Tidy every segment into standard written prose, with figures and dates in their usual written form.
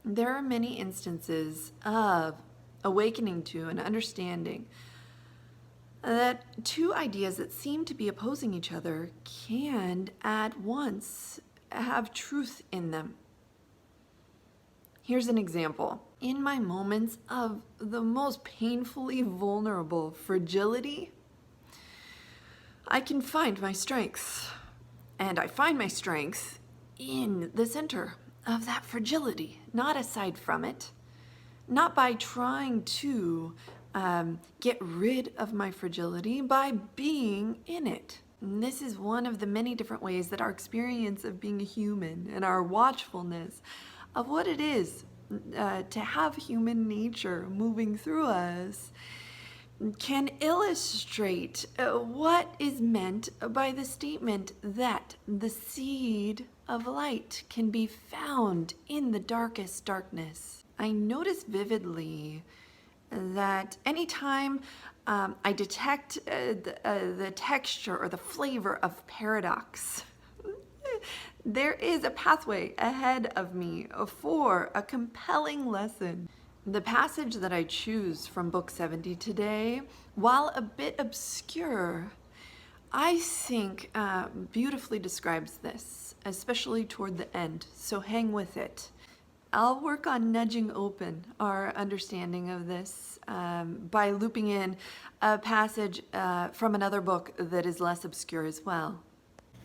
There are many instances of awakening to and understanding that two ideas that seem to be opposing each other can at once have truth in them. Here's an example. In my moments of the most painfully vulnerable fragility, I can find my strength. And I find my strength in the center of that fragility, not aside from it. Not by trying to get rid of my fragility, by being in it. And this is one of the many different ways that our experience of being a human and our watchfulness of what it is to have human nature moving through us can illustrate what is meant by the statement that the seed of light can be found in the darkest darkness. I notice vividly that anytime I detect the texture or the flavor of paradox, there is a pathway ahead of me for a compelling lesson. The passage that I choose from Book 70 today, while a bit obscure, I think beautifully describes this, especially toward the end, so hang with it. I'll work on nudging open our understanding of this by looping in a passage from another book that is less obscure as well.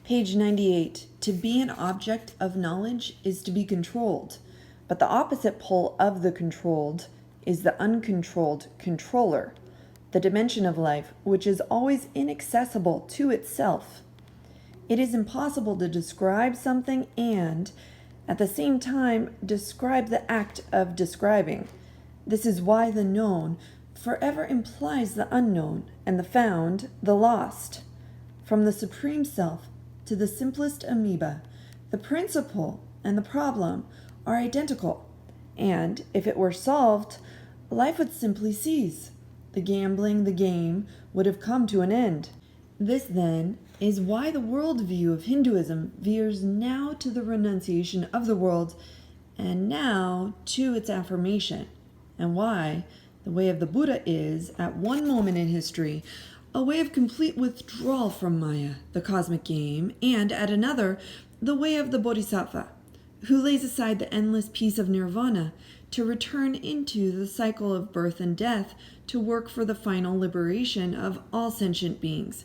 Page 98. To be an object of knowledge is to be controlled, but the opposite pole of the controlled is the uncontrolled controller, the dimension of life which is always inaccessible to itself. It is impossible to describe something and, at the same time, describe the act of describing. This is why the known forever implies the unknown, and the found, the lost. From the Supreme Self to the simplest amoeba, the principle and the problem are identical, and if it were solved, life would simply cease. The gambling, the game, would have come to an end. This, then, is why the worldview of Hinduism veers now to the renunciation of the world and now to its affirmation, and why the way of the Buddha is, at one moment in history, a way of complete withdrawal from Maya, the cosmic game, and at another, the way of the Bodhisattva, who lays aside the endless peace of nirvana to return into the cycle of birth and death to work for the final liberation of all sentient beings,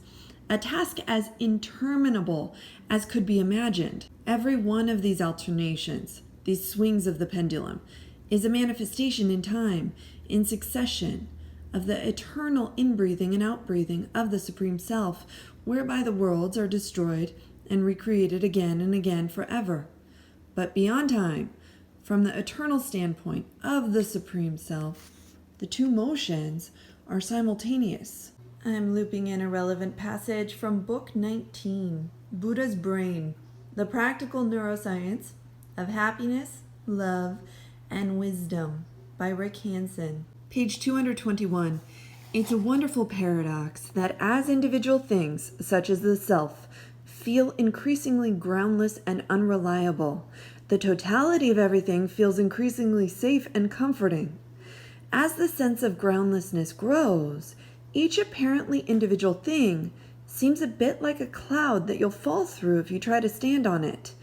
a task as interminable as could be imagined. Every one of these alternations, these swings of the pendulum, is a manifestation in time, in succession, of the eternal inbreathing and outbreathing of the Supreme Self, whereby the worlds are destroyed and recreated again and again forever. But beyond time, from the eternal standpoint of the Supreme Self, the two motions are simultaneous. I'm looping in a relevant passage from Book 19, Buddha's Brain, the Practical Neuroscience of Happiness, Love, and Wisdom by Rick Hanson. Page 221. It's a wonderful paradox that as individual things, such as the self, feel increasingly groundless and unreliable, the totality of everything feels increasingly safe and comforting. As the sense of groundlessness grows, each apparently individual thing seems a bit like a cloud that you'll fall through if you try to stand on it.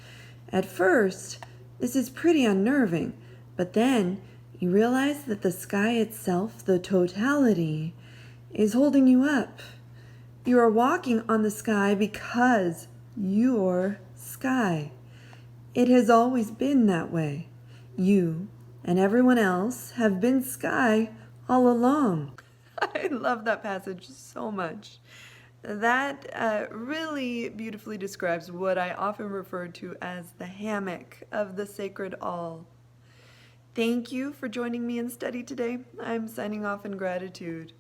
At first, this is pretty unnerving, but then you realize that the sky itself, the totality, is holding you up. You are walking on the sky because you're sky. It has always been that way. You and everyone else have been sky all along. I love that passage so much. That really beautifully describes what I often refer to as the hammock of the sacred all. Thank you for joining me in study today. I'm signing off in gratitude.